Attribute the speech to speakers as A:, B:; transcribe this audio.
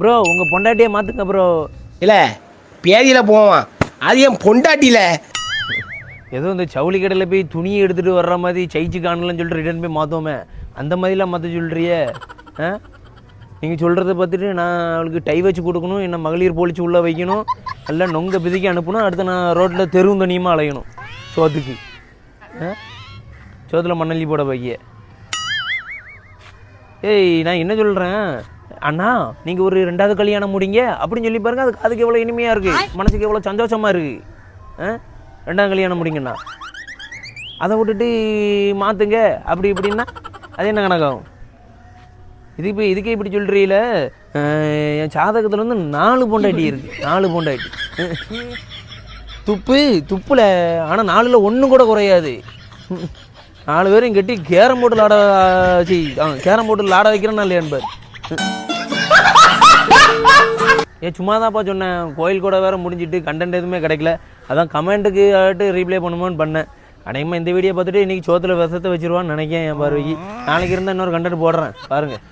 A: Bro உங்கள் பொண்டாட்டியை மாற்றுங்க ப்ரோ.
B: இல்லை பேதியில் போவான், அது என் பொண்டாட்டியில்.
A: ஏதோ இந்த ஜவுளி கடையில் போய் துணியை எடுத்துகிட்டு வர்ற மாதிரி சைச்சு காணலன்னு சொல்லிட்டு ரிட்டர்ன் போய் மாற்றோமே, அந்த மாதிரிலாம் மாற்ற சொல்கிறியே. ஆ நீங்கள் சொல்கிறத பார்த்துட்டு நான் அவளுக்கு டை வச்சு கொடுக்கணும், என்ன மகளிர் போலீஸ் உள்ளே வைக்கணும், எல்லாம் நொங்க பிதிக்கி அனுப்பணும். அடுத்து நான் ரோட்டில் தெருவும் தனியுமாக அலையணும் சோத்துக்கு. சோத்தில் மண்ணள்ளி போட வைக்க. ஏய் நான் என்ன சொல்கிறேன் அண்ணா, நீங்கள் ஒரு 2வது கல்யாணம் முடிங்க அப்படின்னு சொல்லி பாருங்கள். அதுக்கு எவ்வளோ இனிமையாக இருக்குது, மனசுக்கு எவ்வளோ சந்தோஷமாக இருக்குது. 2வது கல்யாணம் முடிங்கண்ணா, அதை விட்டுட்டு மாற்றுங்க அப்படி இப்படின்னா அது என்ன கணக்காகும்? இதுக்கே இப்படி சொல்கிறீங்கள. என் ஜாதகத்தில் வந்து 4 பொண்டாட்டி இருக்குது, 4 பொண்டாட்டி. துப்பில் ஆனால் 4ல் 1 கூட குறையாது. 4 பேரும் கட்டி கேரம் போர்டில் ஆட வைக்கிறேன்னா இல்லையா என்பார். சும்மா தான்ப்பா சொன்னேன். கோயில் கூட வேறு முடிஞ்சிட்டு கண்டென்ட் எதுவுமே கிடைக்கல, அதான் கமெண்ட்டுக்கு ஆகிட்டு ரீப்ளே பண்ணுமோன்னு பண்ணேன். அநேகமாக இந்த வீடியோ பார்த்துட்டு இன்றைக்கி சோத்தில் விஷத்தை வச்சுருவான்னு நினைக்கிறேன். என் பார்வைக்கு நாளைக்கு இருந்தால் இன்னொரு கண்டென்ட் போடுறேன் பாருங்கள்.